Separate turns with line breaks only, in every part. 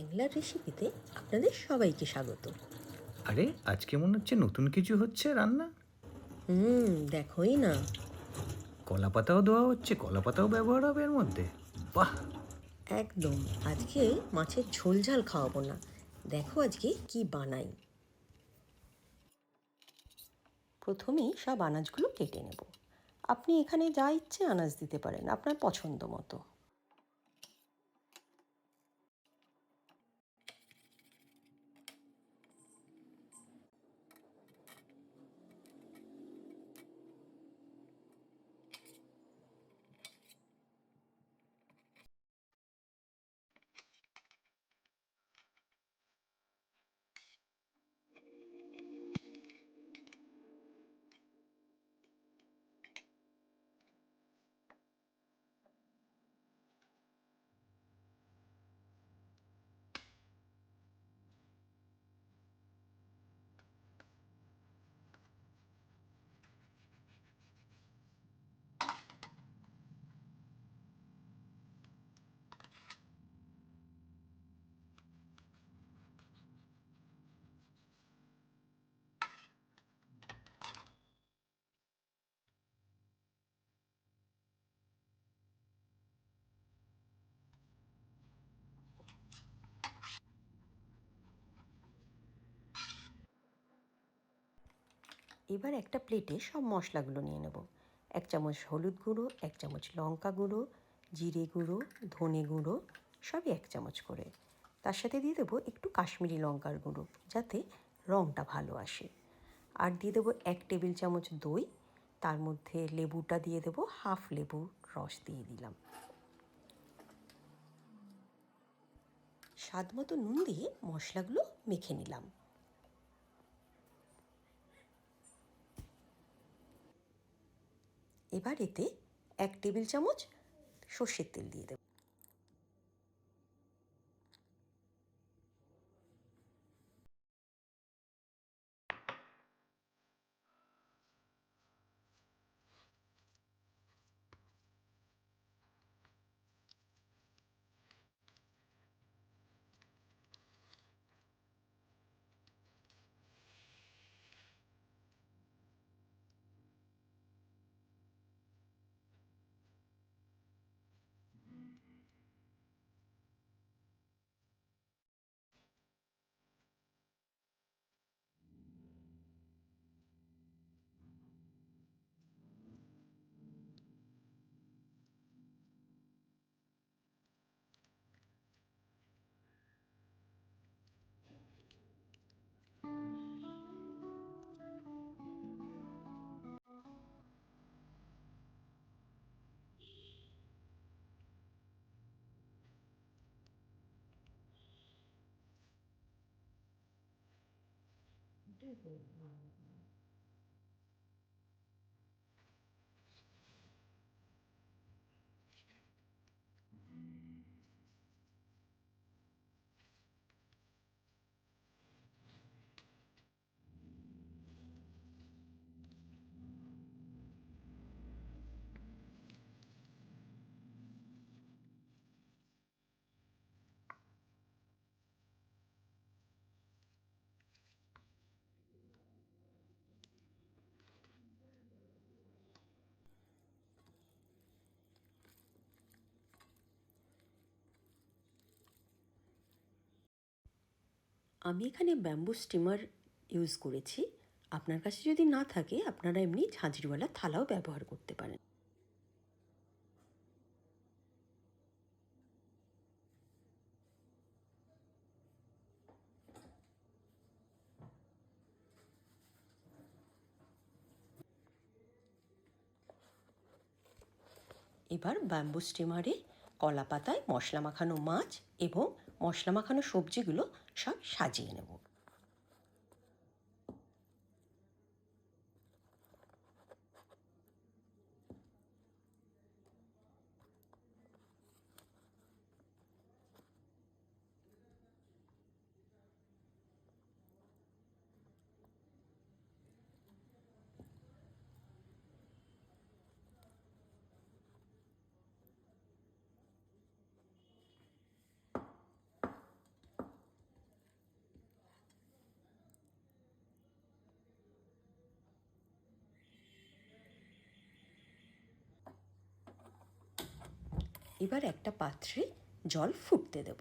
বাংলার রেসিপিতে আপনাদের সবাইকে স্বাগত।
আরে আজকে মনে হচ্ছে নতুন কিছু হচ্ছে রান্না।
দেখোই না।
কলা পাতাও দেওয়া হচ্ছে, কলা পাতাও ব্যবহার হবে এর মধ্যে। বাহ!
একদম। আজকে মাছের ঝোল ঝাল খাওয়াবো না, দেখো আজকে কি বানাই। প্রথমেই সব আনাজগুলো কেটে নেব। আপনি এখানে যা ইচ্ছে আনাজ দিতে পারেন আপনার পছন্দ মতো। এবার একটা প্লেটে সব মশলাগুলো নিয়ে নেব। 1 চামচ হলুদ গুঁড়ো, 1 চামচ লঙ্কা গুঁড়ো, জিরে গুঁড়ো, ধনে গুঁড়ো, সবই 1 চামচ করে। তার সাথে দিয়ে দেবো একটু কাশ্মীরি লঙ্কার গুঁড়ো, যাতে রঙটা ভালো আসে। আর দিয়ে দেবো 1 টেবিল চামচ দই। তার মধ্যে লেবুটা দিয়ে দেবো, হাফ লেবুর রস দিয়ে দিলাম। স্বাদ মতো নুন দিয়ে মশলাগুলো মেখে নিলাম। এবার এতে 1 টেবিল চামচ সর্ষের তেল দিয়ে দেব। আমি এখানে ব্যাম্বু স্টিমার ইউজ করেছি। আপনার কাছে যদি না থাকে আপনারা এমনি ঝাঁঝরিওয়ালা থালাও ব্যবহার করতে পারেন। এবার ব্যাম্বু স্টিমারে কলা পাতায় মশলা মাখানো মাছ এবং মশলা মাখানো সবজিগুলো সব সাজিয়ে নেব। এবার একটা পাত্রে জল ফুটতে দেব।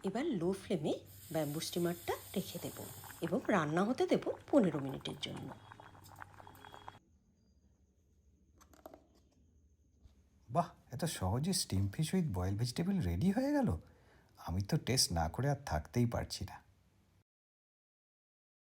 এবার লো ফ্লেমে ব্যাম্বু স্টিমারটা রেখে দেব এবং রান্না হতে দেব 15 মিনিটের জন্য।
বাহ, এত সহজে steam fish with boiled vegetable ready হয়ে গেল। আমি তো টেস্ট না করে আর থাকতেই পারছি না।